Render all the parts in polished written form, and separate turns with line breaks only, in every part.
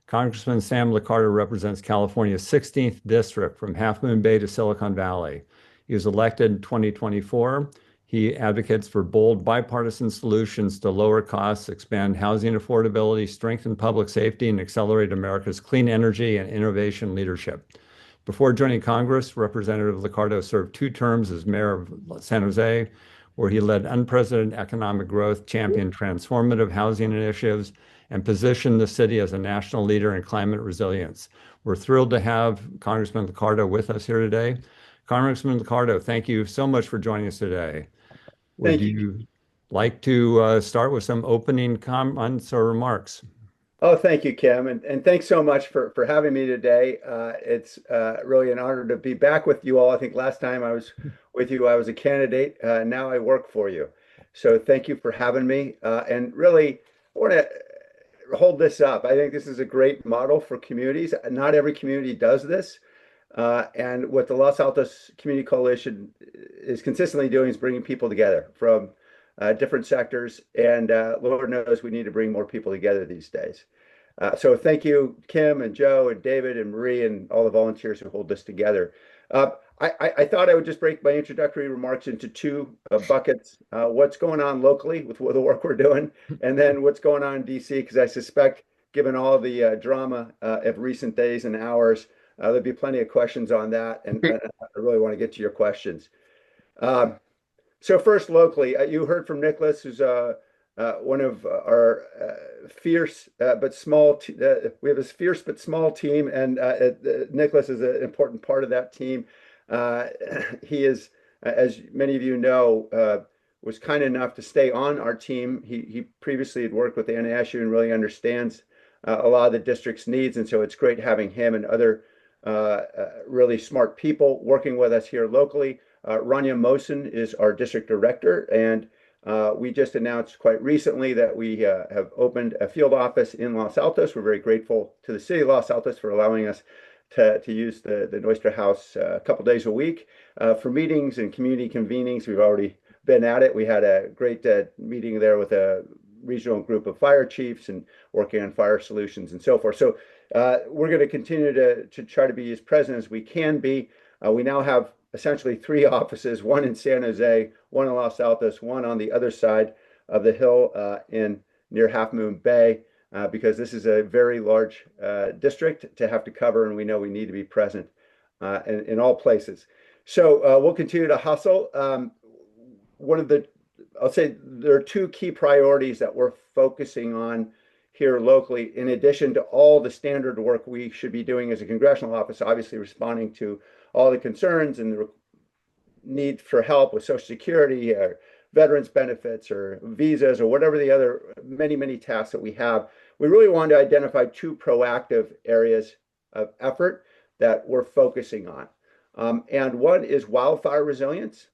Congressman Sam Liccardo represents California's 16th district from Half Moon Bay to Silicon Valley. He was elected in 2024. He advocates for bold bipartisan solutions to lower costs, expand housing affordability, strengthen public safety, and accelerate America's clean energy and innovation leadership. Before joining Congress, Representative Liccardo served 2 terms as mayor of San Jose, where he led unprecedented economic growth, championed transformative housing initiatives, and positioned the city as a national leader in climate resilience. We're thrilled to have Congressman Liccardo with us here today. Congressman Liccardo, thank you so much for joining us today. Would
Thank you.
you like to start with some opening comments or remarks?
Oh, thank you, Kim, and thanks so much for having me today. It's really an honor to be back with you all. I think last time I was with you, I was a candidate. Now I work for you. So thank you for having me. And really, I want to hold this up. I think this is a great model for communities. Not every community does this. And what the Los Altos Community Coalition is consistently doing is bringing people together from different sectors. And Lord knows we need to bring more people together these days. So thank you, Kim and Joe and David and Marie and all the volunteers who hold this together. I thought I would just break my introductory remarks into two buckets. What's going on locally with the work we're doing, and then what's going on in DC, because I suspect, given all the drama of recent days and hours, there'll be plenty of questions on that, and I really want to get to your questions. So first, locally, you heard from Nicholas, who's one of our fierce but small. We have a fierce but small team, and Nicholas is an important part of that team. He is, as many of you know, was kind enough to stay on our team. He previously had worked with NASU and really understands a lot of the district's needs, and so it's great having him and other really smart people working with us here locally. Rania Mosen is our district director, and we just announced quite recently that we have opened a field office in Los Altos. We're very grateful to the city of Los Altos for allowing us to use the Noistra House a couple days a week for meetings and community convenings. We've already been at it. We had a great meeting there with a regional group of fire chiefs and working on fire solutions and so forth. So we're going to continue to try to be as present as we can be. We now have essentially 3 offices, one in San Jose, one in Los Altos, one on the other side of the hill in near Half Moon Bay, because this is a very large district to have to cover, and we know we need to be present in all places. So we'll continue to hustle. I'll say there are 2 key priorities that we're focusing on here locally, in addition to all the standard work we should be doing as a congressional office, obviously responding to all the concerns and the need for help with Social Security or veterans benefits or visas or whatever the other many tasks that we have. We really wanted to identify 2 proactive areas of effort that we're focusing on. And one is wildfire resilience,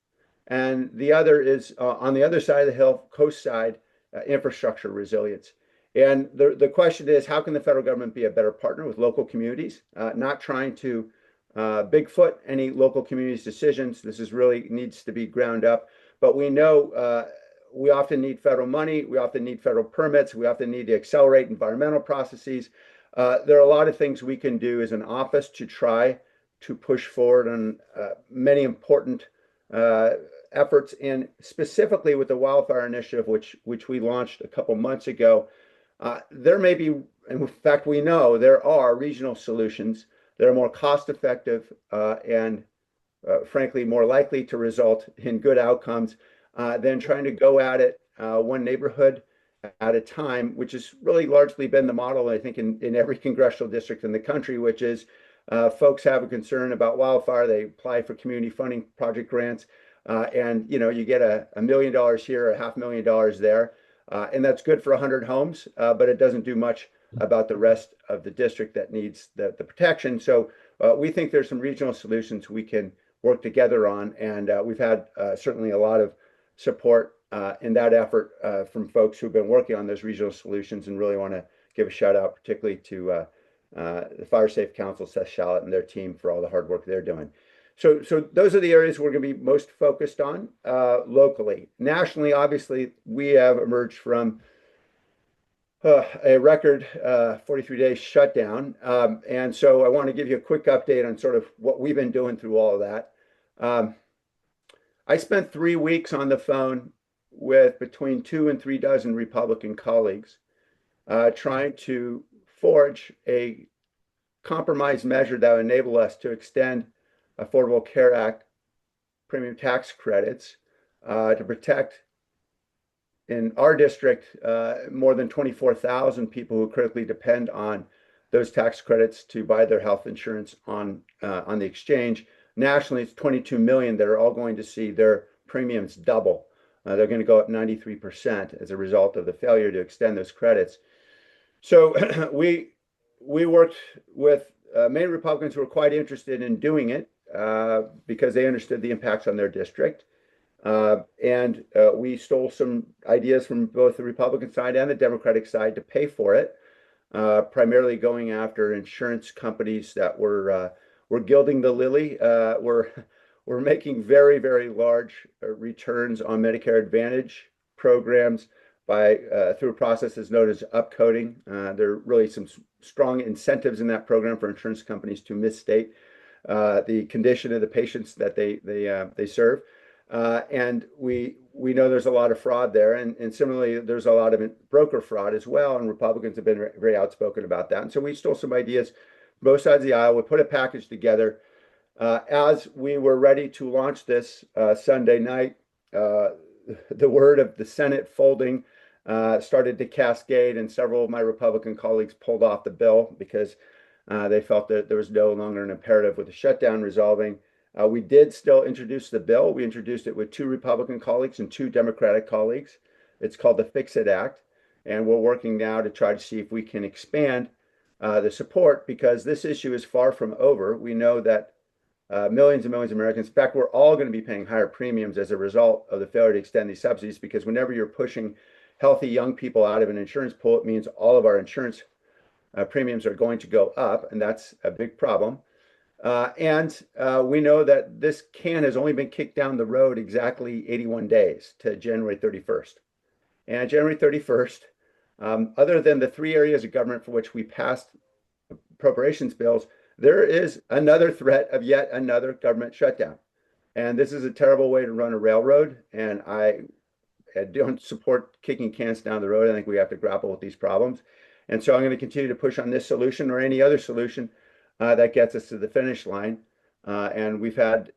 and the other is on the other side of the hill, coast side, infrastructure resilience. And the question is, how can the federal government be a better partner with local communities, not trying to Bigfoot any local communities' decisions. This is really needs to be ground up. But we know we often need federal money. We often need federal permits. We often need to accelerate environmental processes. There are a lot of things we can do as an office to try to push forward on many important efforts, and specifically with the wildfire initiative, which we launched a couple months ago. There may be, in fact, we know there are regional solutions that are more cost-effective and frankly more likely to result in good outcomes than trying to go at it one neighborhood at a time, which has really largely been the model, I think, in every congressional district in the country, which is folks have a concern about wildfire, they apply for community funding project grants, and you get $1 million here, a $500,000 there, and that's good for 100 homes, but it doesn't do much about the rest of the district that needs the protection. So we think there's some regional solutions we can work together on, and we've had certainly a lot of support in that effort from folks who've been working on those regional solutions, and really want to give a shout out particularly to the Fire Safe Council, Seth Shallett and their team for all the hard work they're doing. So those are the areas we're going to be most focused on locally. Nationally, obviously, we have emerged from a record 43-day shutdown. And so I want to give you a quick update on sort of what we've been doing through all of that. Um, I spent 3 weeks on the phone with between 2 and 3 dozen Republican colleagues trying to forge a compromise measure that would enable us to extend Affordable Care Act premium tax credits to protect in our district more than 24,000 people who critically depend on those tax credits to buy their health insurance on the exchange. Nationally, it's 22 million that are all going to see their premiums double. They're going to go up 93% as a result of the failure to extend those credits. So we worked with many Republicans who were quite interested in doing it because they understood the impacts on their district. And we stole some ideas from both the Republican side and the Democratic side to pay for it, primarily going after insurance companies that were gilding the lily, were making very, very large returns on Medicare Advantage programs by through a process that's known as upcoding. There are really some strong incentives in that program for insurance companies to misstate the condition of the patients that they serve. And we know there's a lot of fraud there, and similarly, there's a lot of broker fraud as well. And Republicans have been very outspoken about that. And so we stole some ideas, both sides of the aisle. We put a package together. As we were ready to launch this Sunday night, the word of the Senate folding started to cascade, and several of my Republican colleagues pulled off the bill because they felt that there was no longer an imperative with the shutdown resolving. We did still introduce the bill. We introduced it with 2 Republican colleagues and 2 Democratic colleagues. It's called the Fix It Act. And we're working now to try to see if we can expand the support because this issue is far from over. We know that millions and millions of Americans, in fact, we're all going to be paying higher premiums as a result of the failure to extend these subsidies because whenever you're pushing healthy young people out of an insurance pool, it means all of our insurance premiums are going to go up, and that's a big problem. And we know that this can has only been kicked down the road exactly 81 days to January 31st. And January 31st, other than the 3 areas of government for which we passed appropriations bills, there is another threat of yet another government shutdown. And this is a terrible way to run a railroad. And I don't support kicking cans down the road. I think we have to grapple with these problems. And so I'm going to continue to push on this solution or any other solution that gets us to the finish line. And we've had,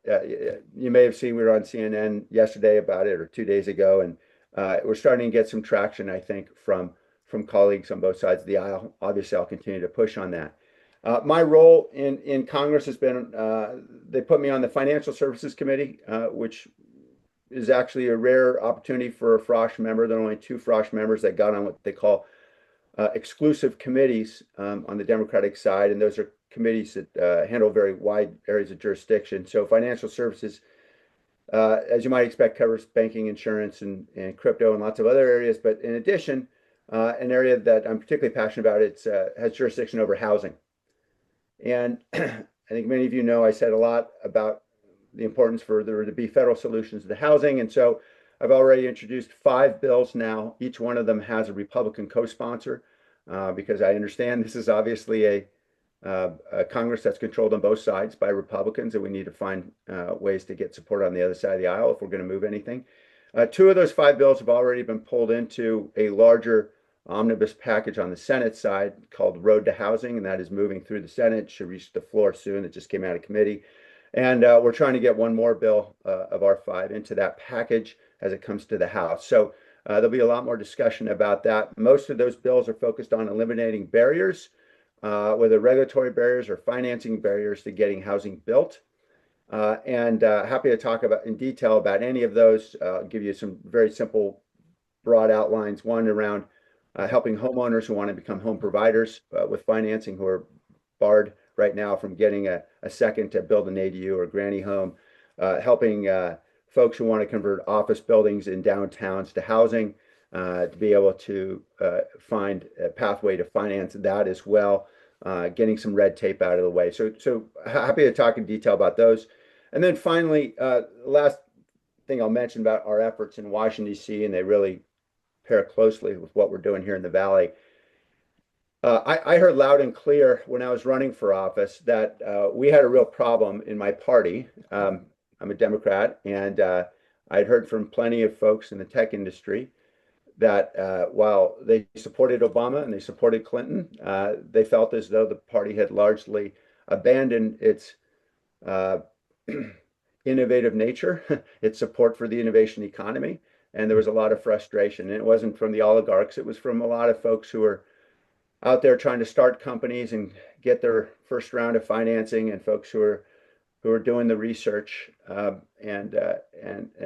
you may have seen, we were on CNN yesterday about it or 2 days ago, and we're starting to get some traction, I think, from colleagues on both sides of the aisle. Obviously, I'll continue to push on that. My role in Congress has been, they put me on the Financial Services Committee, which is actually a rare opportunity for a Frosh member. There are only 2 Frosh members that got on what they call exclusive committees on the Democratic side, and those are committees that handle very wide areas of jurisdiction. So financial services, as you might expect, covers banking, insurance, and crypto, and lots of other areas. But in addition, an area that I'm particularly passionate about, it has jurisdiction over housing. And I think many of you know I said a lot about the importance for there to be federal solutions to housing. And so I've already introduced 5 bills now. Each one of them has a Republican co-sponsor because I understand this is obviously a Congress that's controlled on both sides by Republicans, and we need to find ways to get support on the other side of the aisle if we're going to move anything. 2 of those 5 bills have already been pulled into a larger omnibus package on the Senate side called Road to Housing, and that is moving through the Senate. It should reach the floor soon. It just came out of committee. And we're trying to get one more bill of our 5 into that package as it comes to the House. So there'll be a lot more discussion about that. Most of those bills are focused on eliminating barriers, whether regulatory barriers or financing barriers to getting housing built. And happy to talk about in detail about any of those. I'll give you some very simple, broad outlines. One around helping homeowners who want to become home providers with financing, who are barred right now from getting a second to build an ADU or granny home, helping folks who want to convert office buildings in downtowns to housing, to be able to find a pathway to finance that as well, getting some red tape out of the way. So happy to talk in detail about those. And then finally, last thing I'll mention about our efforts in Washington, D.C., and they really pair closely with what we're doing here in the Valley. I heard loud and clear when I was running for office that we had a real problem in my party. I'm a Democrat, and I'd heard from plenty of folks in the tech industry that while they supported Obama and they supported Clinton, they felt as though the party had largely abandoned its uh, innovative nature, its support for the innovation economy. And there was a lot of frustration. And it wasn't from the oligarchs, it was from a lot of folks who were out there trying to start companies and get their first round of financing, and folks who are doing the research and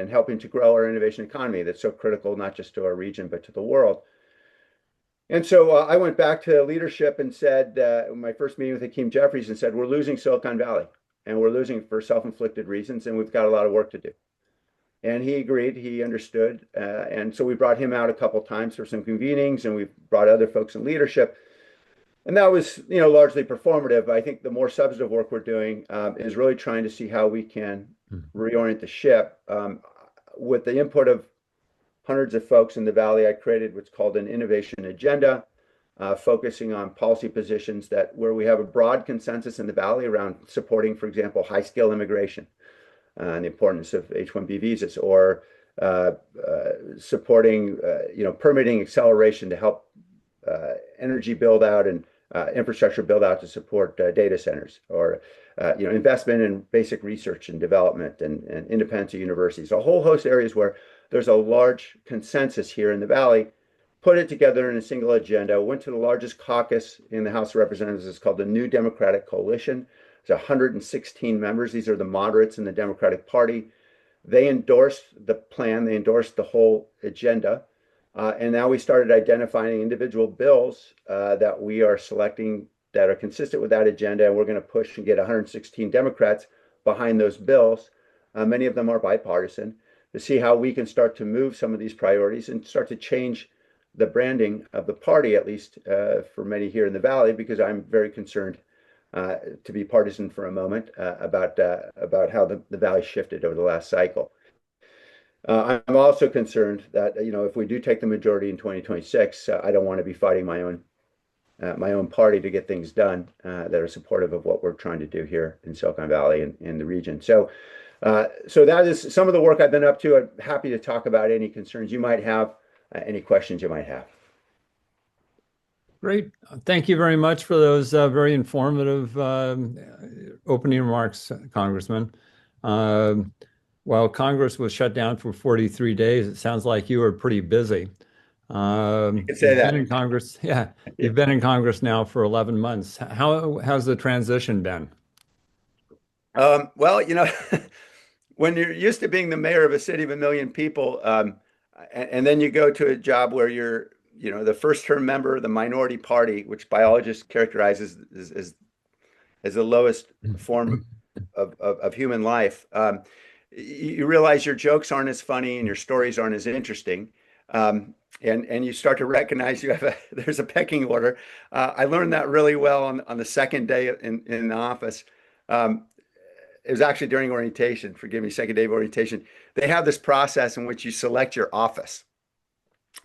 helping to grow our innovation economy that's so critical not just to our region but to the world. And so I went back to leadership and said, my first meeting with Hakeem Jeffries, and said, we're losing Silicon Valley, and we're losing for self-inflicted reasons, and we've got a lot of work to do. And he agreed, he understood. And so we brought him out a couple times for some convenings, and we brought other folks in leadership. And that was, largely performative. I think the more substantive work we're doing is really trying to see how we can reorient the ship. With the input of hundreds of folks in the Valley, I created what's called an innovation agenda, focusing on policy positions where we have a broad consensus in the Valley around supporting, for example, high-skill immigration and the importance of H-1B visas, or supporting, permitting acceleration to help energy build out and infrastructure build out to support data centers, or investment in basic research and development and independence of universities, a whole host of areas where there's a large consensus here in the Valley. Put it together in a single agenda, went to the largest caucus in the House of Representatives. It's called the New Democratic Coalition. There's 116 members. These are the moderates in the Democratic Party. They endorsed the plan, they endorsed the whole agenda. And now we started identifying individual bills that we are selecting that are consistent with that agenda. And we're going to push and get 116 Democrats behind those bills. Many of them are bipartisan, to see how we can start to move some of these priorities and start to change the branding of the party, at least for many here in the Valley, because I'm very concerned, to be partisan for a moment, about how the Valley shifted over the last cycle. I'm also concerned that if we do take the majority in 2026, I don't want to be fighting my own party to get things done that are supportive of what we're trying to do here in Silicon Valley and in the region. So that is some of the work I've been up to. I'm happy to talk about any concerns you might have, any questions you might have.
Great. Thank you very much for those very informative opening remarks, Congressman. While Congress was shut down for 43 days, it sounds like you were pretty busy.
You can say
You've been
that.
in Congress, yeah, you've been in Congress now for 11 months. How's the transition been?
Well, when you're used to being the mayor of a city of a million people, and then you go to a job where you're, the first term member of the minority party, which biologists characterize as the lowest form of human life, you realize your jokes aren't as funny and your stories aren't as interesting. And you start to recognize there's a pecking order. I learned that really well on the second day in the office. It was actually during orientation, forgive me, second day of orientation. They have this process in which you select your office.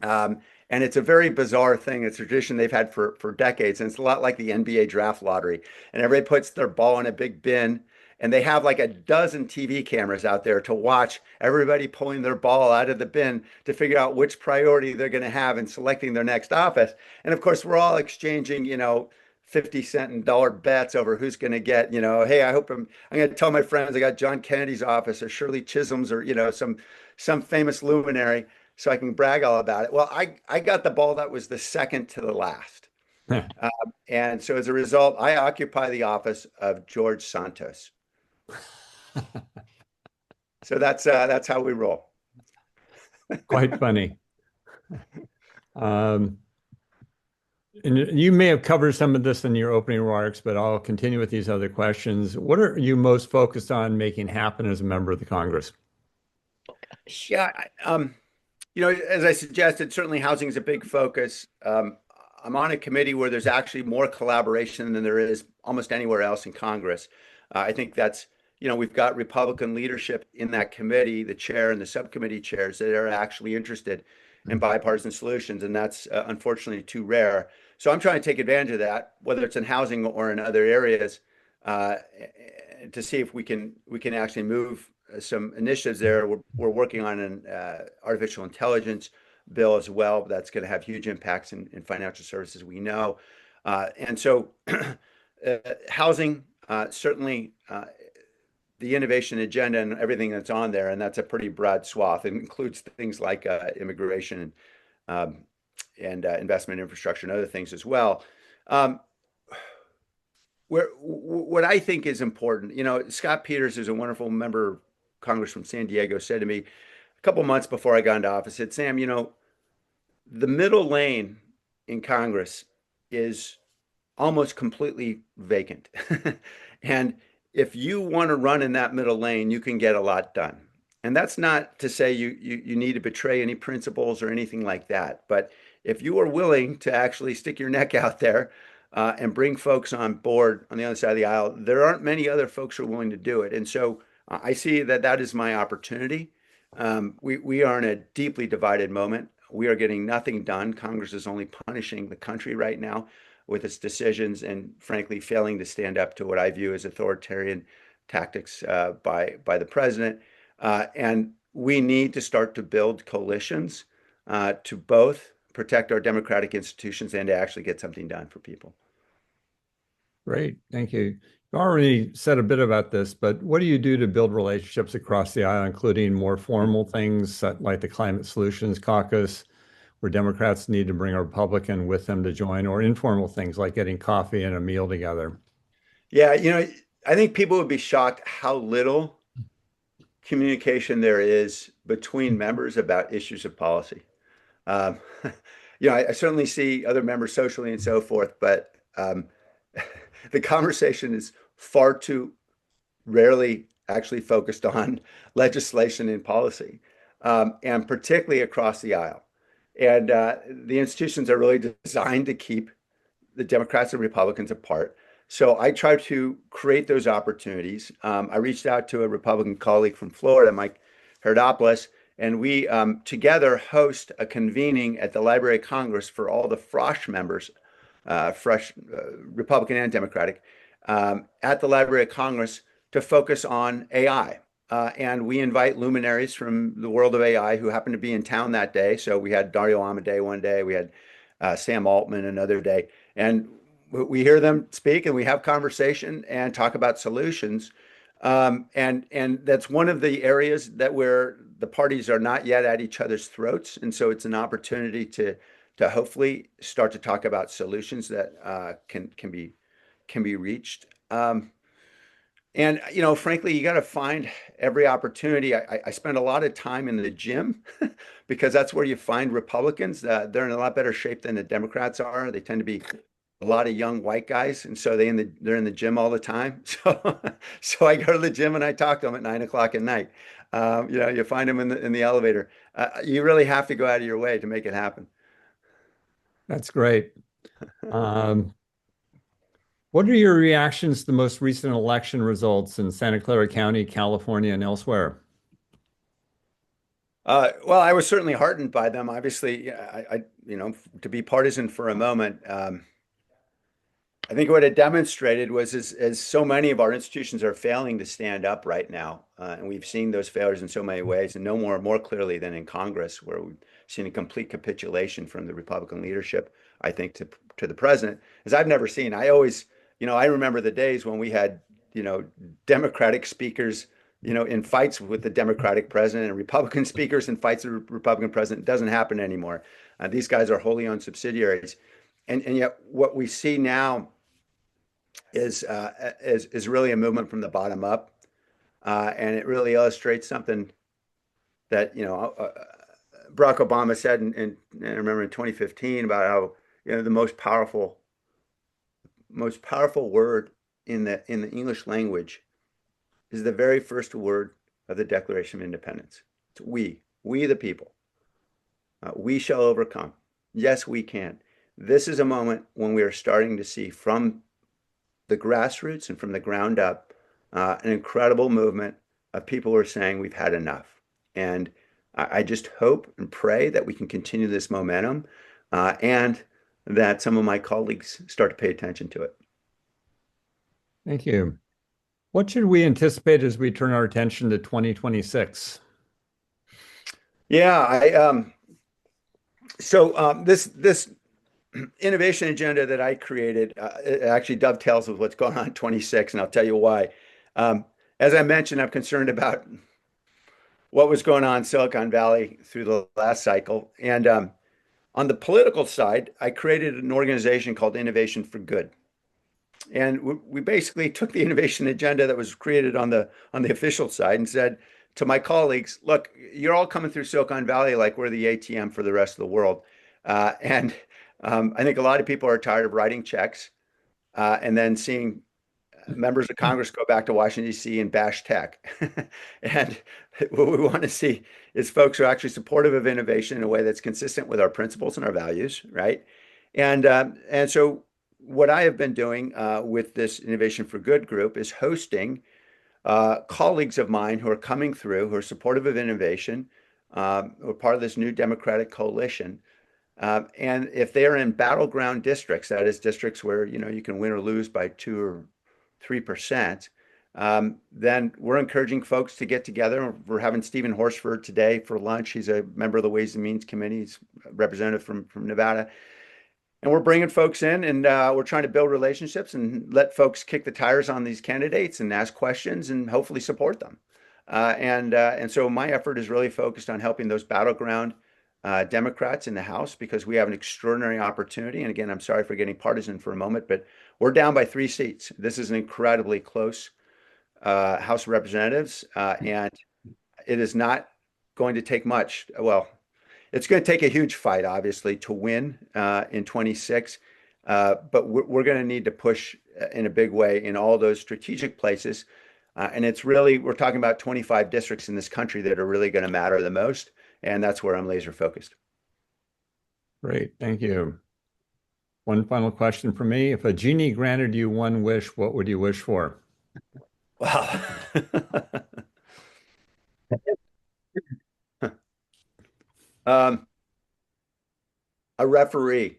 And it's a very bizarre thing. It's a tradition they've had for decades. And it's a lot like the NBA draft lottery. And everybody puts their ball in a big bin. And they have like a dozen TV cameras out there to watch everybody pulling their ball out of the bin to figure out which priority they're going to have in selecting their next office. And of course, we're all exchanging, 50 cent and dollar bets over who's going to get, hey, I'm going to tell my friends I got John Kennedy's office or Shirley Chisholm's or, some famous luminary so I can brag all about it. Well, I got the ball that was the second to the last. And so as a result, I occupy the office of George Santos. So that's how we roll.
Quite funny. Um, and you may have covered some of this in your opening remarks, but I'll continue with these other questions. What are you most focused on making happen as a member of the Congress?
Yeah, as I suggested, certainly housing is a big focus. I'm on a committee where there's actually more collaboration than there is almost anywhere else in Congress. I think that's, we've got Republican leadership in that committee, the chair and the subcommittee chairs that are actually interested and bipartisan solutions, and that's unfortunately too rare. So I'm trying to take advantage of that, whether it's in housing or in other areas, uh, to see if we can actually move some initiatives there. We're working on an artificial intelligence bill as well. That's going to have huge impacts in financial services, we know. And so housing, certainly the innovation agenda and everything that's on there, and that's a pretty broad swath. It includes things like immigration um, and investment infrastructure and other things as well. Um, what I think is important, Scott Peters, who's a wonderful member of Congress from San Diego, said to me a couple months before I got into office, said, Sam, the middle lane in Congress is almost completely vacant. And if you want to run in that middle lane, you can get a lot done. And that's not to say you need to betray any principles or anything like that. But if you are willing to actually stick your neck out there and bring folks on board on the other side of the aisle, there aren't many other folks who are willing to do it. And so I see that that is my opportunity. We are in a deeply divided moment. We are getting nothing done. Congress is only punishing the country right now with its decisions and frankly failing to stand up to what I view as authoritarian tactics by the president. And we need to start to build coalitions to both protect our democratic institutions and to actually get something done for people.
Great, thank you. You already said a bit about this, but what do you do to build relationships across the aisle, including more formal things like the Climate Solutions Caucus, where Democrats need to bring a Republican with them to join, or informal things like getting coffee and a meal together?
Yeah, I think people would be shocked how little communication there is between members about issues of policy. Um, I certainly see other members socially and so forth, but the conversation is far too rarely actually focused on legislation and policy, and particularly across the aisle. And the institutions are really designed to keep the Democrats and Republicans apart. So I try to create those opportunities. I reached out to a Republican colleague from Florida, Mike Herdopoulos, and we together host a convening at the Library of Congress for all the Frosh members, fresh Republican and Democratic, at the Library of Congress to focus on AI. And we invite luminaries from the world of AI who happen to be in town that day. So we had Dario Amodei one day, we had Sam Altman another day, and we hear them speak and we have conversation and talk about solutions. And that's one of the areas that where the parties are not yet at each other's throats, and so it's an opportunity to hopefully start to talk about solutions that can be reached. And frankly, you got to find every opportunity. I spend a lot of time in the gym because that's where you find Republicans. They're in a lot better shape than the Democrats are. They tend to be a lot of young white guys, and so they're in the gym all the time. So I go to the gym and I talk to them at 9 o'clock at night. You find them in the elevator. You really have to go out of your way to make it happen.
That's great. Um, what are your reactions to the most recent election results in Santa Clara County, California, and elsewhere?
Well, I was certainly heartened by them. Obviously, to be partisan for a moment, I think what it demonstrated was as so many of our institutions are failing to stand up right now, and we've seen those failures in so many ways, and no more clearly than in Congress, where we've seen a complete capitulation from the Republican leadership, I think, to the president, as I've never seen. I remember the days when we had, Democratic speakers, in fights with the Democratic president and Republican speakers in fights with the Republican president. It doesn't happen anymore. These guys are wholly owned subsidiaries. And yet what we see now is really a movement from the bottom up, and it really illustrates something that Barack Obama said, I remember in 2015 about how the most powerful word in the English language is the very first word of the Declaration of Independence. It's we the people. We shall overcome. Yes, we can. This is a moment when we are starting to see from the grassroots and from the ground up, an incredible movement of people who are saying we've had enough. And I just hope and pray that we can continue this momentum and that some of my colleagues start to pay attention to it.
Thank you. What should we anticipate as we turn our attention to 2026?
Yeah, this innovation agenda that I created, it actually dovetails with what's going on in 26, and I'll tell you why. Um, as I mentioned, I'm concerned about what was going on in Silicon Valley through the last cycle. And on the political side, I created an organization called Innovation for Good. And we basically took the innovation agenda that was created on the official side and said to my colleagues, look, you're all coming through Silicon Valley like we're the ATM for the rest of the world. And I think a lot of people are tired of writing checks and then seeing members of Congress go back to Washington, D.C. and bash tech. And what we want to see is folks who are actually supportive of innovation in a way that's consistent with our principles and our values, right? And so what I have been doing with this Innovation for Good group is hosting colleagues of mine who are coming through, who are supportive of innovation, who are part of this new Democratic coalition. And if they are in battleground districts, that is districts where you can win or lose by 2 or 3%, then we're encouraging folks to get together. We're having Stephen Horsford today for lunch. He's a member of the Ways and Means Committee. He's a representative from Nevada. And we're bringing folks in and we're trying to build relationships and let folks kick the tires on these candidates and ask questions and hopefully support them. And so my effort is really focused on helping those battleground Democrats in the House because we have an extraordinary opportunity. And again, I'm sorry for getting partisan for a moment, but we're down by 3 seats. This is an incredibly close House of Representatives, and it is not going to take much. Well, it's going to take a huge fight, obviously, to win in 26. But we're going to need to push in a big way in all those strategic places. And it's really, we're talking about 25 districts in this country that are really going to matter the most. And that's where I'm laser focused.
Great, thank you. One final question for me. If a genie granted you one wish, what would you wish for?
Wow. um, a referee.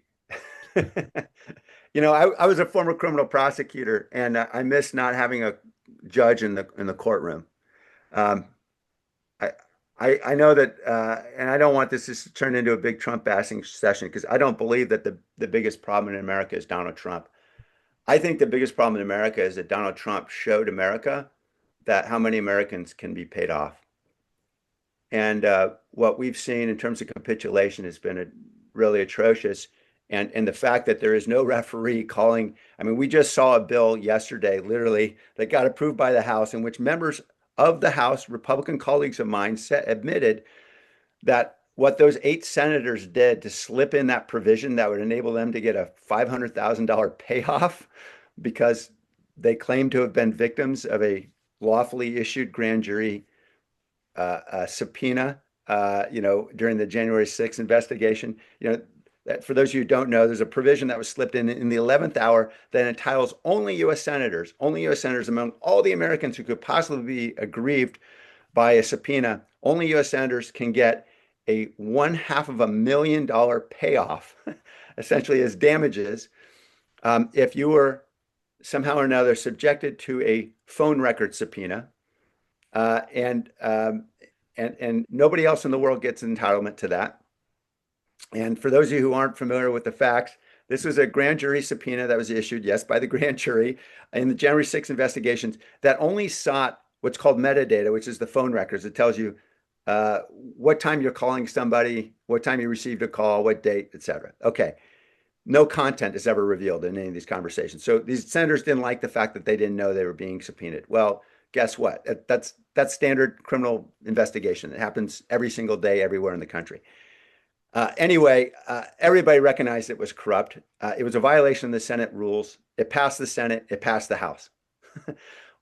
I was a former criminal prosecutor, and I miss not having a judge in the courtroom. Um, I, I know that, and I don't want this to turn into a big Trump bashing session because I don't believe that the biggest problem in America is Donald Trump. I think the biggest problem in America is that Donald Trump showed America that how many Americans can be paid off. And what we've seen in terms of capitulation has been really atrocious. And the fact that there is no referee calling, I mean, we just saw a bill yesterday, literally, that got approved by the House in which members of the House, Republican colleagues of mine, admitted that what those 8 senators did to slip in that provision that would enable them to get a $500,000 payoff because they claim to have been victims of a lawfully issued grand jury subpoena, during the January 6th investigation. That for those of you who don't know, there's a provision that was slipped in the 11th hour that entitles only U.S. senators among all the Americans who could possibly be aggrieved by a subpoena, only U.S. senators can get a $500,000 payoff, essentially as damages, if you were somehow or another subjected to a phone record subpoena, and nobody else in the world gets entitlement to that. And for those of you who aren't familiar with the facts, this was a grand jury subpoena that was issued, yes, by the grand jury in the January 6th investigations that only sought what's called metadata, which is the phone records. It tells you what time you're calling somebody, what time you received a call, what date, et cetera. Okay. No content is ever revealed in any of these conversations. So these senators didn't like the fact that they didn't know they were being subpoenaed. Well, guess what? That's standard criminal investigation. It happens every single day, everywhere in the country. Anyway, everybody recognized it was corrupt. It was a violation of the Senate rules. It passed the Senate. It passed the House.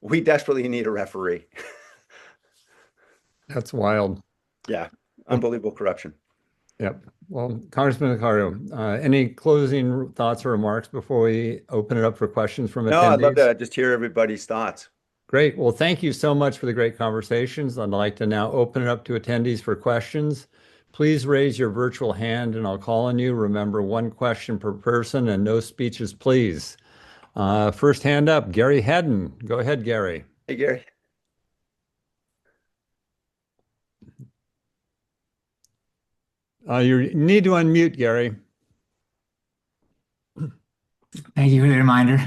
We desperately need a referee.
That's wild.
Yeah,
Well,
unbelievable corruption.
yep. Well, Congressman Liccardo, any closing thoughts or remarks before we open it up for questions from
No, I'd love
attendees?
to just hear everybody's thoughts.
Great. Well, thank you so much for the great conversations. I'd like to now open it up to attendees for questions. Please raise your virtual hand and I'll call on you. Remember, one question per person and no speeches, please. First hand up, Gary Hedden. Go ahead, Gary.
Hey, Gary.
You need to unmute, Gary.
Thank you for the reminder.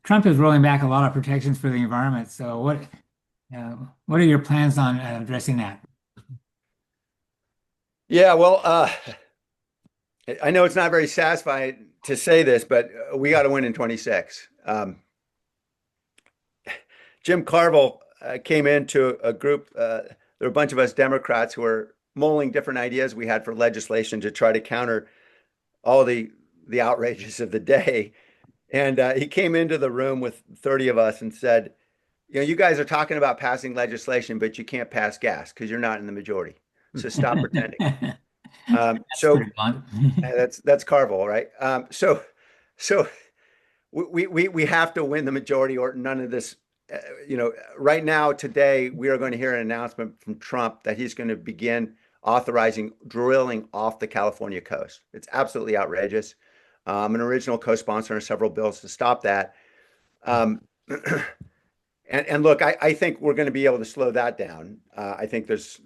Trump is rolling back a lot of protections for the environment. So what are your plans on addressing that?
Yeah, well, I know it's not very satisfying to say this, but we got to win in 26. Jim Carville came into a group. There were a bunch of us Democrats who were mulling different ideas we had for legislation to try to counter all the outrages of the day. And he came into the room with 30 of us and said, you guys are talking about passing legislation, but you can't pass gas because you're not in the majority. So stop pretending. So that's Carville, right? So we have to win the majority, or none of this. Right now, today, we are going to hear an announcement from Trump that he's going to begin authorizing drilling off the California coast. It's absolutely outrageous. I'm an original co-sponsor on several bills to stop that. And look, I think we're going to be able to slow that down. I think there's,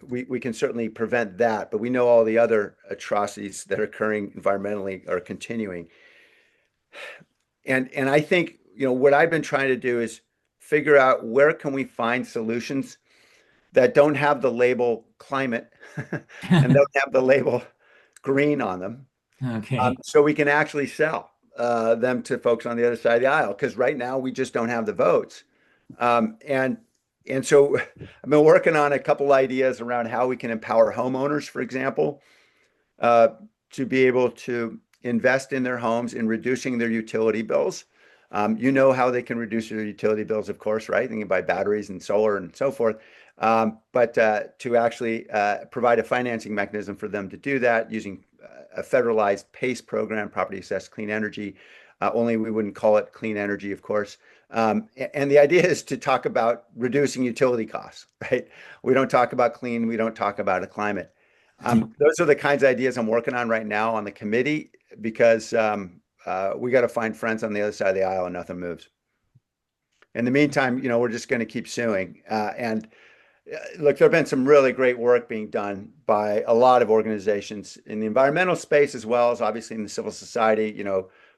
we can certainly prevent that, but we know all the other atrocities that are occurring environmentally are continuing. And I think, what I've been trying to do is figure out where can we find solutions that don't have the label climate and don't have the label green on them.
Okay.
So we can actually sell them to folks on the other side of the aisle, because right now we just don't have the votes. And so I've been working on a couple ideas around how we can empower homeowners, for example, to be able to invest in their homes in reducing their utility bills. You know how they can reduce their utility bills, of course, right? They can buy batteries and solar and so forth. But to actually provide a financing mechanism for them to do that using a federalized PACE program, property assessed clean energy. Only we wouldn't call it clean energy, of course. And the idea is to talk about reducing utility costs, right? We don't talk about clean. We don't talk about a climate. Those are the kinds of ideas I'm working on right now on the committee, because we got to find friends on the other side of the aisle and nothing moves. In the meantime, we're just going to keep suing. And look, there have been some really great work being done by a lot of organizations in the environmental space, as well as obviously in the civil society,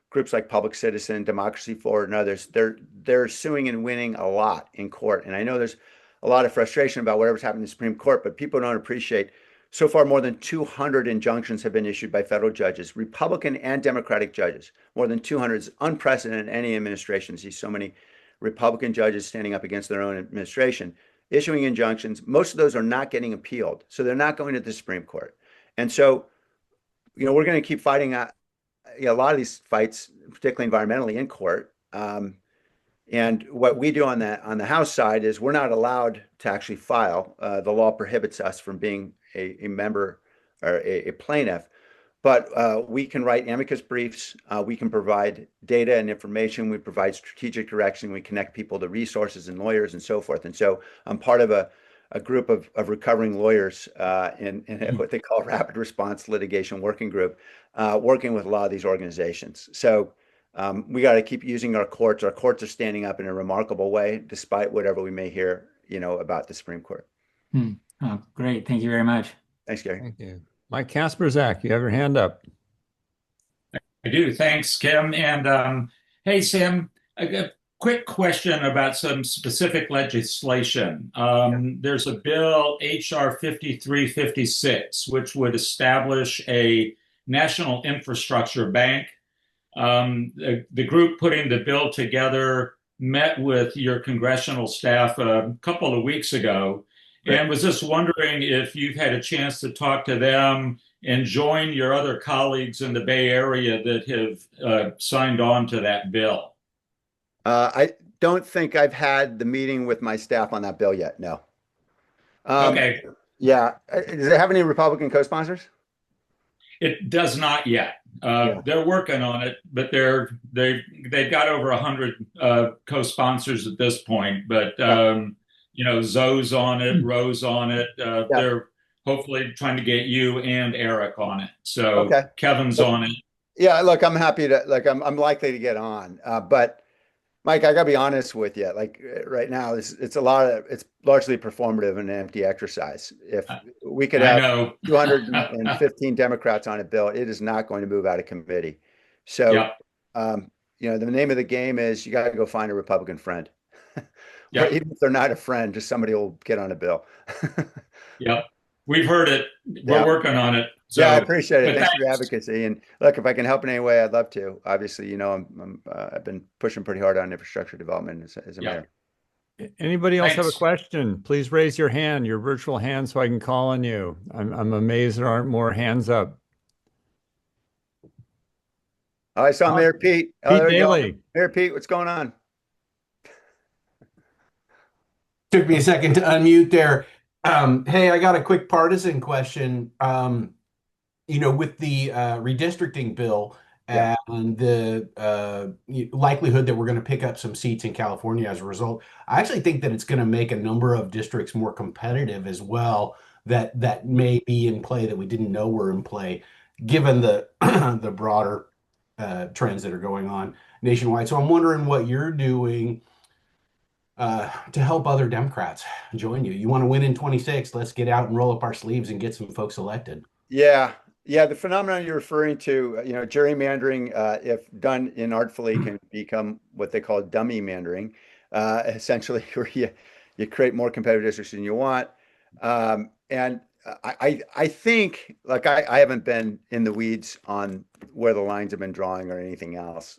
groups like Public Citizen, Democracy Forward, and others. They're suing and winning a lot in court. And I know there's a lot of frustration about whatever's happening in the Supreme Court, but people don't appreciate so far more than 200 injunctions have been issued by federal judges, Republican and Democratic judges. More than 200 is unprecedented in any administration. See so many Republican judges standing up against their own administration, issuing injunctions. Most of those are not getting appealed, so they're not going to the Supreme Court. And so, we're going to keep fighting a lot of these fights, particularly environmentally, in court. And what we do on the House side is we're not allowed to actually file. The law prohibits us from being a member or a plaintiff, but we can write amicus briefs. We can provide data and information. We provide strategic direction. We connect people to resources and lawyers and so forth. And so I'm part of a group of recovering lawyers in what they call rapid response litigation working group, working with a lot of these organizations. So we got to keep using our courts. Our courts are standing up in a remarkable way, despite whatever we may hear, about the Supreme Court.
Oh, great. Thank you very much.
Thanks, Gary.
Thank you. Mike Kasperzak, you have your hand up.
I do. Thanks, Kim. And hey, Sam, a quick question about some specific legislation. There's a bill, HR 5356, which would establish a national infrastructure bank. The group putting the bill together met with your congressional staff a couple of weeks ago, and was just wondering if you've had a chance to talk to them and join your other colleagues in the Bay Area that have signed on to that bill.
I don't think I've had the meeting with my staff on that bill yet. No.
Okay.
Yeah. Does it have any Republican co-sponsors?
It does not yet.
Yeah.
They're working on it, but they've got over 100 co-sponsors at this point. But
Yeah.
Zoe's on it, Rose on it.
Yeah.
They're hopefully trying to get you and Eric on it. So
Okay.
Kevin's
Look,
on it.
yeah, look, I'm happy to like I'm likely to get on. But Mike, I gotta be honest with you. Like right now, it's largely performative and an empty exercise. If we could
I
have
know.
215 Democrats on a bill, it is not going to move out of committee. So,
Yep.
um, the name of the game is you got to go find a Republican friend, or
Yep.
even if they're not a friend, just somebody will get on a bill.
Yep. We've heard it. We're
Yeah.
working on it.
Yeah, I
So,
appreciate it.
but
Thanks for your
thanks.
advocacy. And look, if I can help in any way, I'd love to. Obviously, I've been pushing pretty hard on infrastructure development as a
Yeah.
mayor.
Anybody else have a
Thanks.
question? Please raise your hand, your virtual hand, so I can call on you. I'm amazed there aren't more hands up.
Oh, I saw
Oh,
Mayor Pete. Oh,
Pete
there we go.
Daly.
Mayor Pete, what's going on?
Took me a second to unmute there. Hey, I got a quick partisan question. With the redistricting bill
Yeah,
and the likelihood that we're going to pick up some seats in California as a result, I actually think that it's going to make a number of districts more competitive as well. That may be in play that we didn't know were in play, given the the broader trends that are going on nationwide. So I'm wondering what you're doing to help other Democrats join you. You want to win in 26? Let's get out and roll up our sleeves and get some folks elected.
yeah, yeah. The phenomenon you're referring to, gerrymandering, if done inartfully, can become what they call dummy mandering, essentially, where you create more competitive districts than you want. And I think, like, I haven't been in the weeds on where the lines have been drawing or anything else.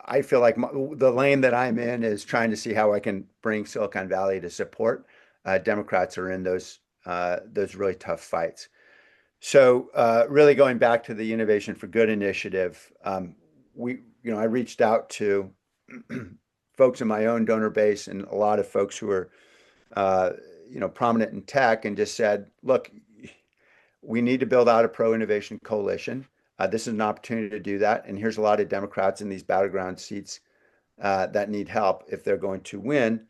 I feel like the lane that I'm in is trying to see how I can bring Silicon Valley to support Democrats who are in those really tough fights. So really going back to the Innovation for Good initiative, I reached out to folks in my own donor base and a lot of folks who are prominent in tech and just said, look, we need to build out a pro-innovation coalition. This is an opportunity to do that. And here's a lot of Democrats in these battleground seats that need help if they're going to win.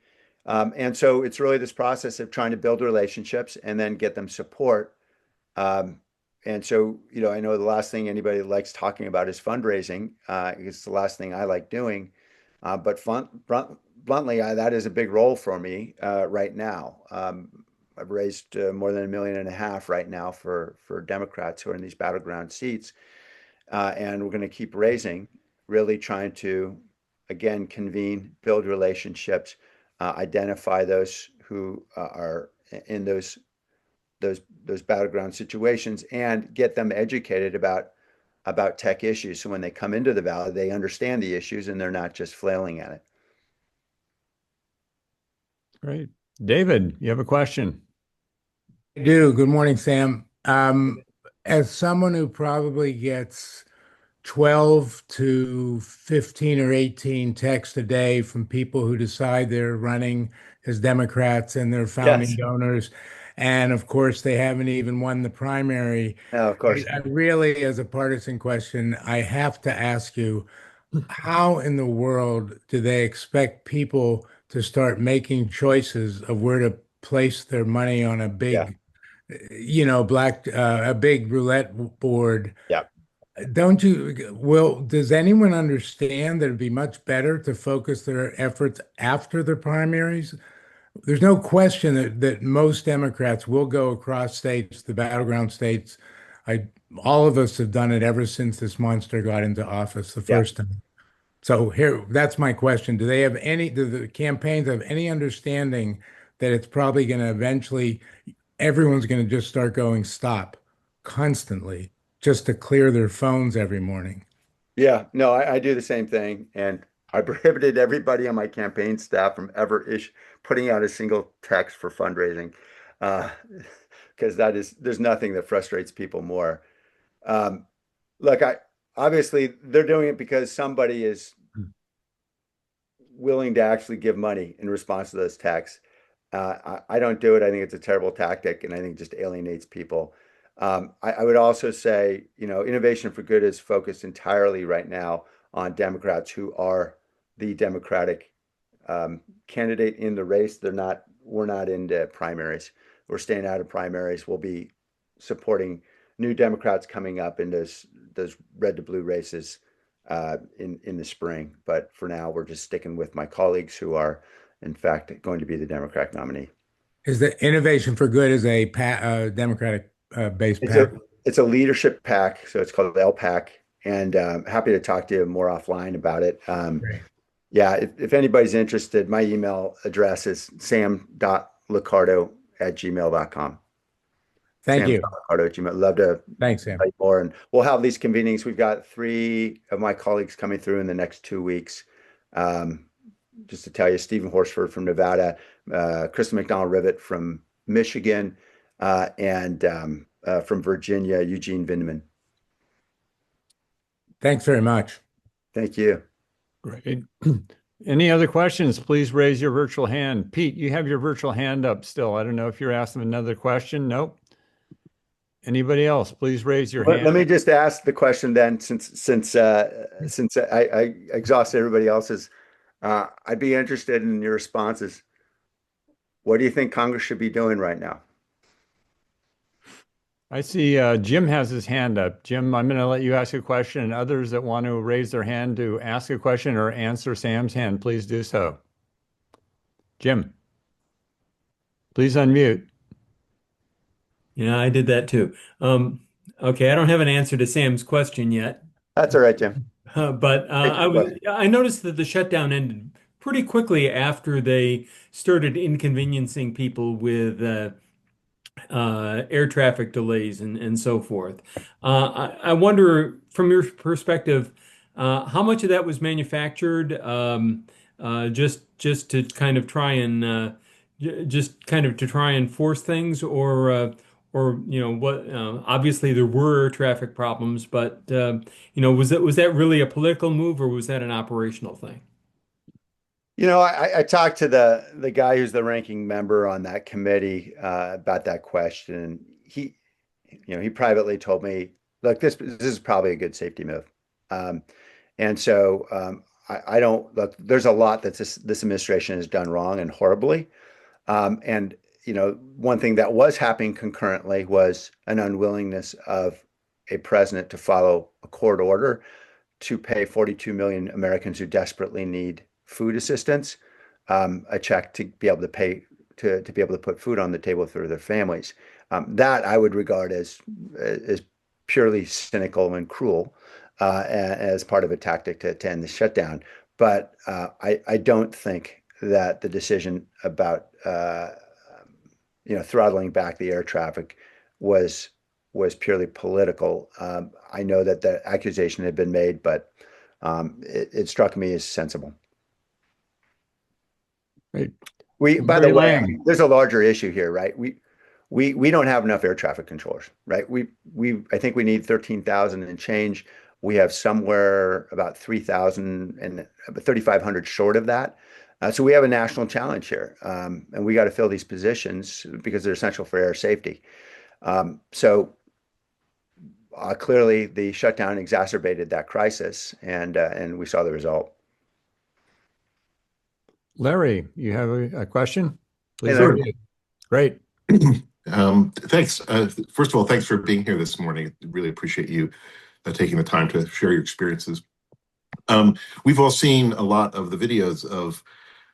And so it's really this process of trying to build relationships and then get them support. And so, I know the last thing anybody likes talking about is fundraising. It's the last thing I like doing. But bluntly, that is a big role for me right now. I've raised more than $1.5 million right now for Democrats who are in these battleground seats. And we're going to keep raising, really trying to, again, convene, build relationships, identify those who are in those battleground situations, and get them educated about tech issues. So when they come into the valley, they understand the issues and they're not just flailing at it.
Great. David, you have a question?
I do. Good morning, Sam. As someone who probably gets 12 to 15 or 18 texts a day from people who decide they're running as Democrats and they're founding
Yes.
donors, and of course, they haven't even won the primary.
No, of course.
I really, as a partisan question, I have to ask you, how in the world do they expect people to start making choices of where to place their money on a
Yeah.
big, a big roulette board?
Yeah.
Does anyone understand that it'd be much better to focus their efforts after the primaries? There's no question that most Democrats will go across states, the battleground states. All of us have done it ever since this monster got into office the
Yeah.
first time. So that's my question. Do the campaigns have any understanding that it's probably going to eventually, everyone's going to just start going stop constantly just to clear their phones every morning?
Yeah, no, I do the same thing. And I prohibited everybody on my campaign staff from ever putting out a single text for fundraising. Uh, because there's nothing that frustrates people more. Um, look, obviously they're doing it because somebody is willing to actually give money in response to those texts. I don't do it. I think it's a terrible tactic, and I think it just alienates people. I would also say, Innovation for Good is focused entirely right now on Democrats who are the Democratic candidate in the race. We're not into primaries. We're staying out of primaries. We'll be supporting new Democrats coming up in those red to blue races in the spring. But for now, we're just sticking with my colleagues who are, in fact, going to be the Democratic nominee.
Is the Innovation for Good is a Democratic based
It's a
PAC?
it's a leadership pack, so it's called LPAC, and happy to talk to you more offline about it.
Great.
Yeah, if anybody's interested, my email address is sam.liccardo@gmail.com.
Thank you.
Sam.liccardo@gmail. Love to
Thanks, Sam.
tell you more. And we'll have these convenings. We've got 3 of my colleagues coming through in the next 2 weeks. Um, just to tell you, Stephen Horsford from Nevada, Kristen McDonald-Rivet from Michigan, and from Virginia, Eugene Vindeman.
Thanks very much.
Thank you.
Great. Any other questions? Please raise your virtual hand. Pete, you have your virtual hand up still. I don't know if you're asking another question. Nope. Anybody else? Please raise your hand.
Let me just ask the question then, since I exhausted everybody else's. I'd be interested in your responses. What do you think Congress should be doing right now?
I see Jim has his hand up. Jim, I'm going to let you ask a question, and others that want to raise their hand to ask a question or answer Sam's hand, please do so. Jim, please unmute.
Yeah, I did that too. Okay, I don't have an answer to Sam's question yet,
That's all right, Jim.
but
Thank you.
I noticed that the shutdown ended pretty quickly after they started inconveniencing people with air traffic delays and so forth. I wonder, from your perspective, how much of that was manufactured, just to kind of try and to try and force things, or what? Obviously, there were traffic problems, but was that really a political move, or was that an operational thing?
I talked to the guy who's the ranking member on that committee about that question. He privately told me, look, this is probably a good safety move. And so I don't look. There's a lot that this administration has done wrong and horribly. And one thing that was happening concurrently was an unwillingness of a president to follow a court order to pay 42 million Americans who desperately need food assistance a check to be able to pay to be able to put food on the table for their families. That I would regard as purely cynical and cruel as part of a tactic to end the shutdown. But I don't think that the decision about throttling back the air traffic was purely political. I know that the accusation had been made, but it struck me as sensible.
Right.
By the way,
Lang.
there's a larger issue here, right? We don't have enough air traffic controllers, right? I think we need 13,000 and change. We have somewhere about 3,000 and 3,500 short of that. So we have a national challenge here, and we got to fill these positions because they're essential for air safety. So clearly, the shutdown exacerbated that crisis, and we saw the result.
Larry, you have a question? Please.
Hey, Larry.
Great.
Thanks. First of all, thanks for being here this morning. Really appreciate you taking the time to share your experiences. We've all seen a lot of the videos of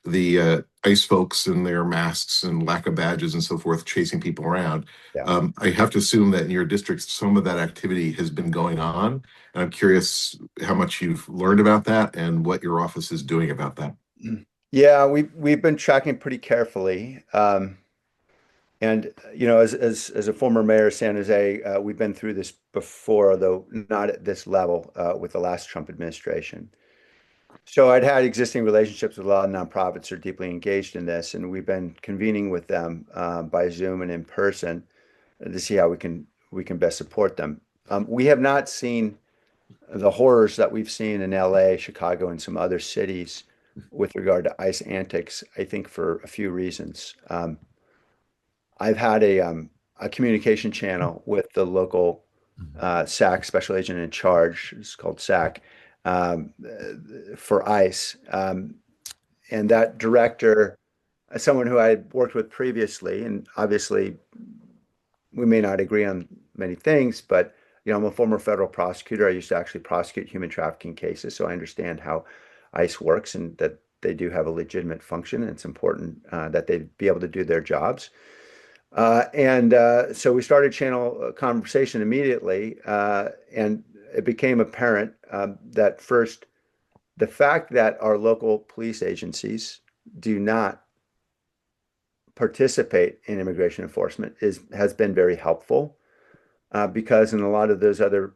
the ICE folks and their masks and lack of badges and so forth, chasing people around.
Yeah.
I have to assume that in your district, some of that activity has been going on. And I'm curious how much you've learned about that and what your office is doing about that.
Yeah, we've been tracking pretty carefully. And as a former mayor of San Jose, we've been through this before, though not at this level with the last Trump administration. So I'd had existing relationships with a lot of nonprofits who are deeply engaged in this, and we've been convening with them by Zoom and in person to see how we can best support them. We have not seen the horrors that we've seen in LA, Chicago, and some other cities with regard to ICE antics, I think for a few reasons. I've had a communication channel with the local SAC, Special Agent in Charge, it's called SAC, for ICE. And that director, someone who I had worked with previously, and obviously we may not agree on many things, but I'm a former federal prosecutor. I used to actually prosecute human trafficking cases, so I understand how ICE works and that they do have a legitimate function. And it's important that they be able to do their jobs. So we started channel conversation immediately, and it became apparent that first, the fact that our local police agencies do not participate in immigration enforcement has been very helpful, because in a lot of those other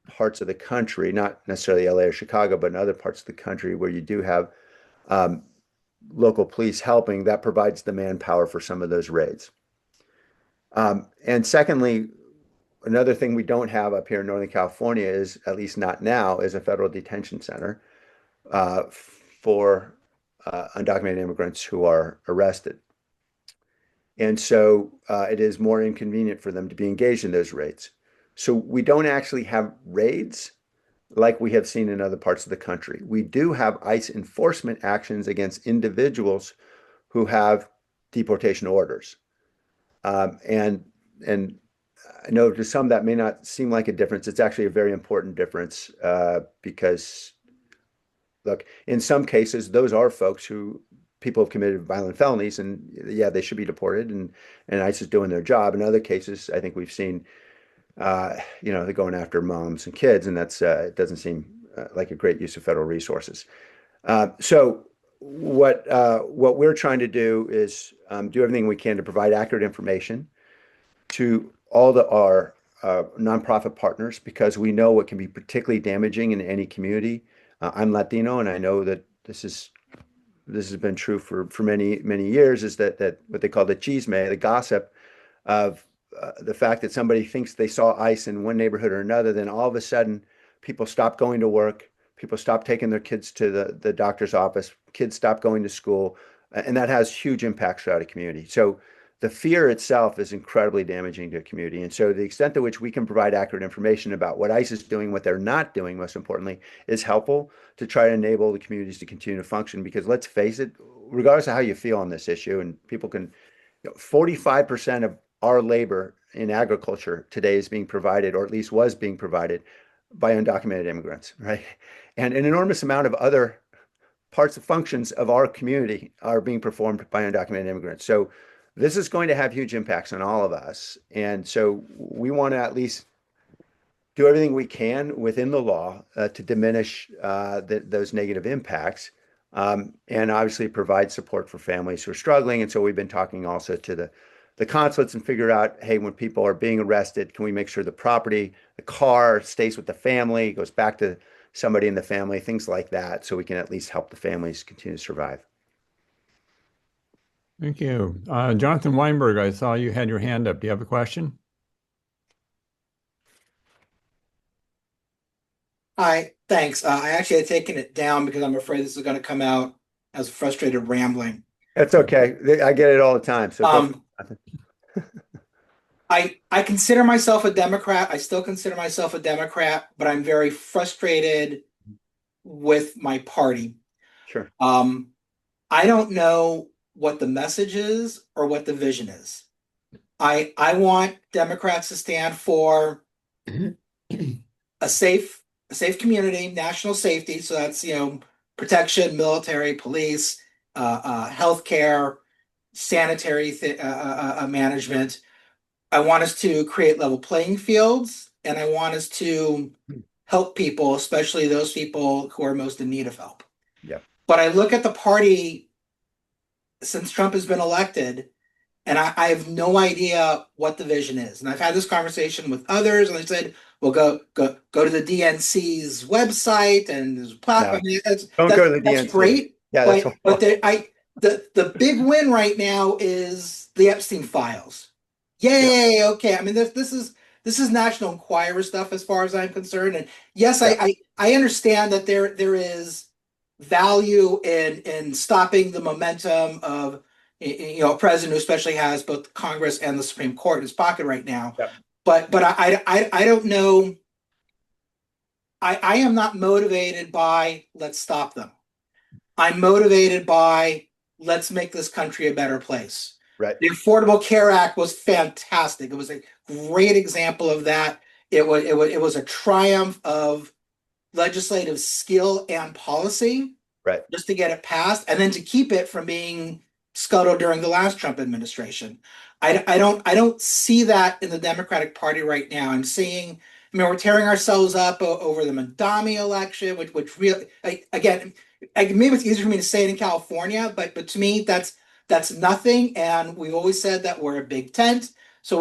parts of the country, not necessarily LA or Chicago, but in other parts of the country where you do have local police helping, that provides the manpower for some of those raids. And secondly, another thing we don't have up here in Northern California is, at least not now, is a federal detention center for undocumented immigrants who are arrested. And so it is more inconvenient for them to be engaged in those raids. So we don't actually have raids like we have seen in other parts of the country. We do have ICE enforcement actions against individuals who have deportation orders. And I know to some that may not seem like a difference. It's actually a very important difference, because, look, in some cases, those are folks who people have committed violent felonies, and yeah, they should be deported, and ICE is doing their job. In other cases, I think we've seen, they're going after moms and kids, and that's it doesn't seem like a great use of federal resources. So what we're trying to do is do everything we can to provide accurate information to all our nonprofit partners, because we know what can be particularly damaging in any community. I'm Latino, and I know that this has been true for many years, is that what they call the chisme, the gossip of the fact that somebody thinks they saw ICE in one neighborhood or another, then all of a sudden people stop going to work, people stop taking their kids to the doctor's office, kids stop going to school, and that has huge impacts throughout a community. So the fear itself is incredibly damaging to a community. And so the extent to which we can provide accurate information about what ICE is doing, what they're not doing, most importantly, is helpful to try to enable the communities to continue to function. Because let's face it, regardless of how you feel on this issue, and people can, 45% of our labor in agriculture today is being provided, or at least was being provided, by undocumented immigrants, right? And an enormous amount of other parts of functions of our community are being performed by undocumented immigrants. So this is going to have huge impacts on all of us. And so we want to at least do everything we can within the law to diminish those negative impacts, and obviously provide support for families who are struggling. And so we've been talking also to the consulates and figure out, hey, when people are being arrested, can we make sure the property, the car stays with the family, goes back to somebody in the family, things like that, so we can at least help the families continue to survive.
Thank you. Jonathan Weinberg, I saw you had your hand up. Do you have a question?
Hi, thanks. I actually had taken it down because I'm afraid this is going to come out as frustrated rambling.
That's okay. I get it all the time. So
I consider myself a Democrat. I still consider myself a Democrat, but I'm very frustrated with my party.
Sure.
I don't know what the message is or what the vision is. I want Democrats to stand for a safe community, national safety. So that's, protection, military, police, healthcare, sanitary management. I want us to create level playing fields, and I want us to help people, especially those people who are most in need of help.
Yeah.
But I look at the party since Trump has been elected, and I have no idea what the vision is. And I've had this conversation with others, and they said, "Well, go to the DNC's website and there's a platform."
No, don't go to the DNC.
That's great.
Yeah,
but the big win right now is the Epstein files. Yay! Yeah. Okay. I mean, this is National Enquirer stuff as far as I'm concerned. And yes, yeah. I understand that there is value in stopping the momentum of a president who especially has both Congress and the Supreme Court in his pocket right now.
Yep.
But I don't know. I am not motivated by let's stop them. I'm motivated by let's make this country a better place.
Right.
The Affordable Care Act was fantastic. It was a great example of that. It was a triumph of legislative skill and policy,
Right.
just to get it passed, and then to keep it from being scuttled during the last Trump administration. I don't see that in the Democratic Party right now. I'm seeing, I mean, we're tearing ourselves up over the Mandami election, which really, again, maybe it's easier for me to say it in California, but to me, that's nothing. And we've always said that we're a big tent, so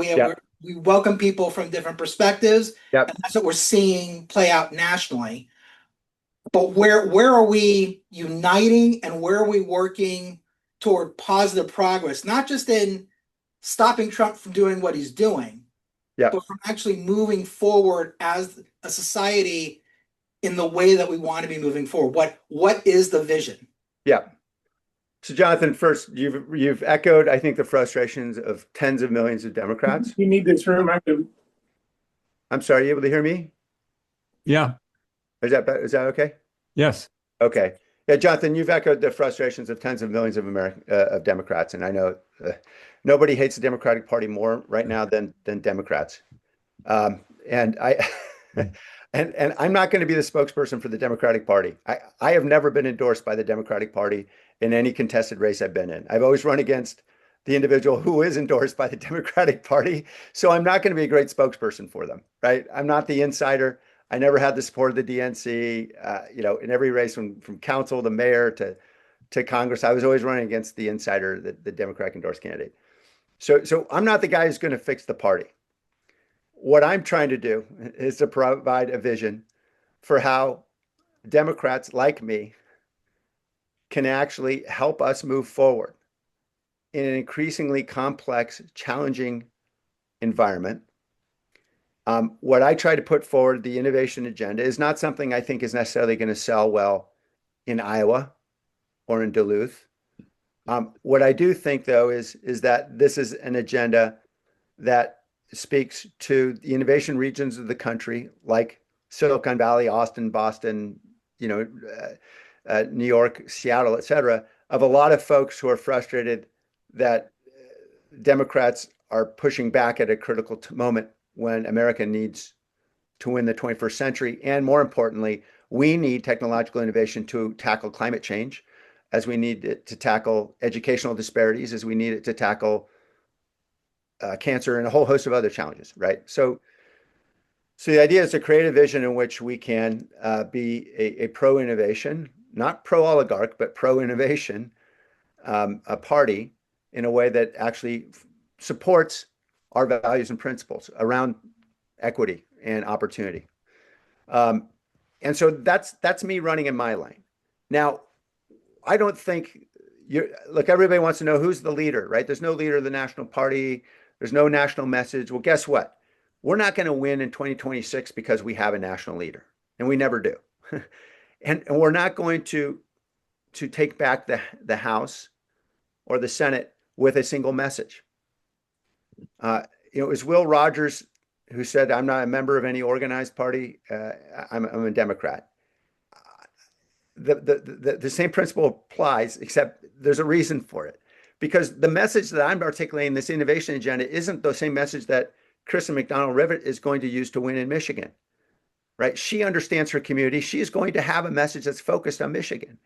we welcome people from different perspectives,
Yep.
and that's what we're seeing play out nationally. But where are we uniting, and where are we working toward positive progress, not just in stopping Trump from doing what he's doing,
Yep.
but from actually moving forward as a society in the way that we want to be moving forward? What is the vision?
Yeah. So Jonathan, first, you've echoed, I think, the frustrations of tens of millions of Democrats.
You need this room.
I'm sorry, you able to hear me?
Yeah.
Is that okay?
Yes.
Okay. Yeah, Jonathan, you've echoed the frustrations of tens of millions of of Democrats, and I know nobody hates the Democratic Party more right now than Democrats. And I and I'm not going to be the spokesperson for the Democratic Party. I have never been endorsed by the Democratic Party in any contested race I've been in. I've always run against the individual who is endorsed by the Democratic Party. So I'm not going to be a great spokesperson for them, right? I'm not the insider. I never had the support of the DNC. In every race from council to mayor to Congress, I was always running against the insider, the Democratic endorsed candidate. So I'm not the guy who's going to fix the party. What I'm trying to do is to provide a vision for how Democrats like me can actually help us move forward in an increasingly complex, challenging environment. What I try to put forward, the innovation agenda, is not something I think is necessarily going to sell well in Iowa or in Duluth. What I do think, though, is that this is an agenda that speaks to the innovation regions of the country, like Silicon Valley, Austin, Boston, New York, Seattle, et cetera, of a lot of folks who are frustrated that Democrats are pushing back at a critical moment when America needs to win the 21st century. And more importantly, we need technological innovation to tackle climate change, as we need it to tackle educational disparities, as we need it to tackle cancer and a whole host of other challenges, right? So the idea is to create a vision in which we can be a pro-innovation, not pro-oligarch, but pro-innovation, a party in a way that actually supports our values and principles around equity and opportunity. And so that's me running in my lane. Now, I don't think look, everybody wants to know who's the leader, right? There's no leader of the national party. There's no national message. Well, guess what? We're not going to win in 2026 because we have a national leader, and we never do. and we're not going to take back the House or the Senate with a single message. It was Will Rogers who said, "I'm not a member of any organized party. I'm a Democrat." The same principle applies, except there's a reason for it. Because the message that I'm articulating in this innovation agenda isn't the same message that Kristen McDonald-Rivet is going to use to win in Michigan, right? She understands her community. She's going to have a message that's focused on Michigan.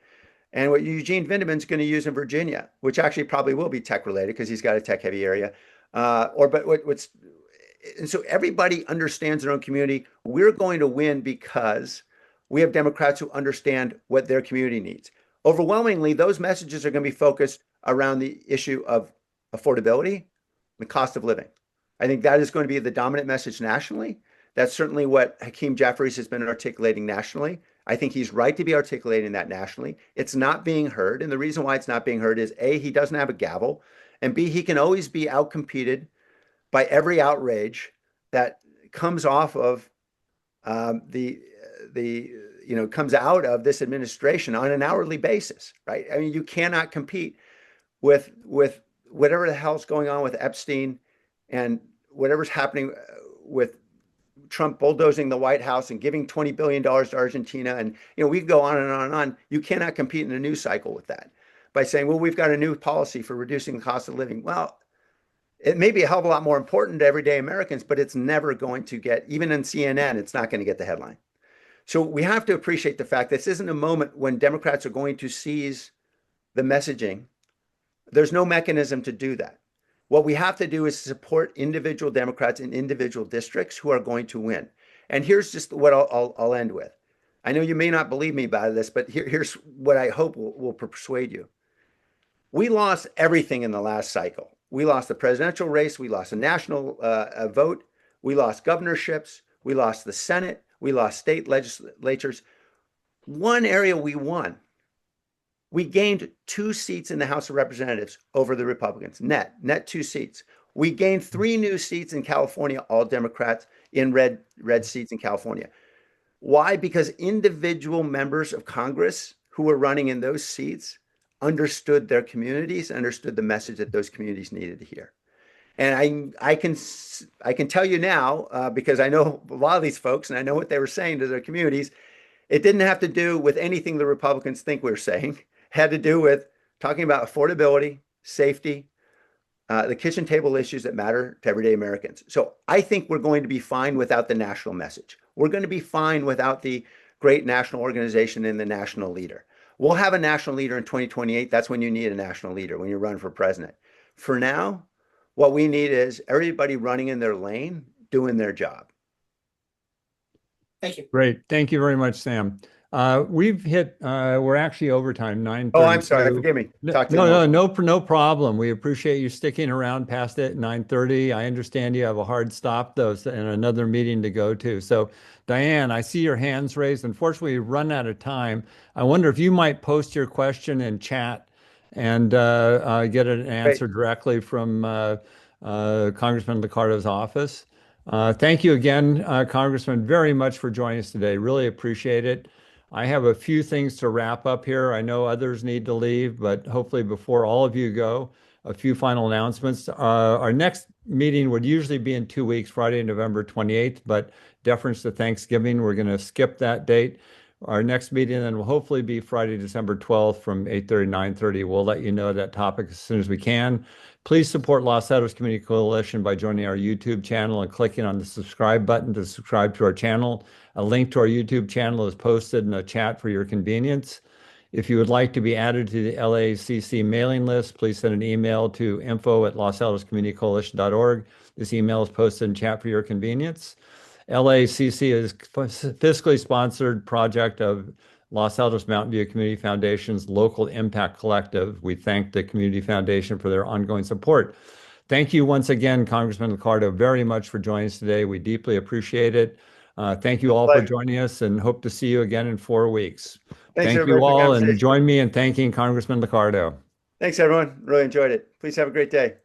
And what Eugene Vindman's going to use in Virginia, which actually probably will be tech related because he's got a tech heavy area. And so everybody understands their own community. We're going to win because we have Democrats who understand what their community needs. Overwhelmingly, those messages are going to be focused around the issue of affordability, the cost of living. I think that is going to be the dominant message nationally. That's certainly what Hakeem Jeffries has been articulating nationally. I think he's right to be articulating that nationally. It's not being heard. And the reason why it's not being heard is A, he doesn't have a gavel, and B, he can always be outcompeted by every outrage that comes off of comes out of this administration on an hourly basis, right? I mean, you cannot compete with whatever the hell's going on with Epstein and whatever's happening with Trump bulldozing the White House and giving $20 billion to Argentina. And, we could go on and on and on. You cannot compete in a news cycle with that by saying, well, we've got a new policy for reducing the cost of living. Well, it may be a hell of a lot more important to everyday Americans, but it's never going to get, even in CNN, it's not going to get the headline. So we have to appreciate the fact this isn't a moment when Democrats are going to seize the messaging. There's no mechanism to do that. What we have to do is support individual Democrats in individual districts who are going to win. And here's just what I'll end with. I know you may not believe me by this, but here's what I hope will persuade you. We lost everything in the last cycle. We lost the presidential race. We lost a national vote. We lost governorships. We lost the Senate. We lost state legislatures. One area we won. We gained 2 seats in the House of Representatives over the Republicans, net 2 seats. We gained 3 new seats in California, all Democrats in red seats in California. Why? Because individual members of Congress who were running in those seats understood their communities, understood the message that those communities needed to hear. And I can tell you now, because I know a lot of these folks and I know what they were saying to their communities, it didn't have to do with anything the Republicans think we're saying. It had to do with talking about affordability, safety, the kitchen table issues that matter to everyday Americans. So I think we're going to be fine without the national message. We're going to be fine without the great national organization and the national leader. We'll have a national leader in 2028. That's when you need a national leader, when you run for president. For now, what we need is everybody running in their lane, doing their job.
Thank you.
Great. Thank you very much, Sam. We've hit, we're actually overtime, 9:32.
Oh, I'm sorry. Forgive me.
No problem. We appreciate you sticking around past it, 9:30. I understand you have a hard stop, though, and another meeting to go to. So, Diane, I see your hands raised. Unfortunately, we've run out of time. I wonder if you might post your question in chat and get an answer directly from Congressman Liccardo's office. Thank you again, Congressman, very much for joining us today. Really appreciate it. I have a few things to wrap up here. I know others need to leave, but hopefully before all of you go, a few final announcements. Our next meeting would usually be in 2 weeks, Friday, November 28th, but deference to Thanksgiving, we're going to skip that date. Our next meeting then will hopefully be Friday, December 12th from 8:30 to 9:30. We'll let you know that topic as soon as we can. Please support Los Altos Community Coalition by joining our YouTube channel and clicking on the subscribe button to subscribe to our channel. A link to our YouTube channel is posted in the chat for your convenience. If you would like to be added to the LACC mailing list, please send an email to info@losaltoscommunitycoalition.org. This email is posted in chat for your convenience. LACC is a fiscally sponsored project of Los Altos Mountain View Community Foundation's Local Impact Collective. We thank the Community Foundation for their ongoing support. Thank you once again, Congressman Liccardo, very much for joining us today. We deeply appreciate it. Thank you all for joining us and hope to see you again in 4 weeks.
Thanks,
Thank you all, and join me in thanking Congressman Liccardo.
Thanks, everyone. Really enjoyed it. Please have a great day.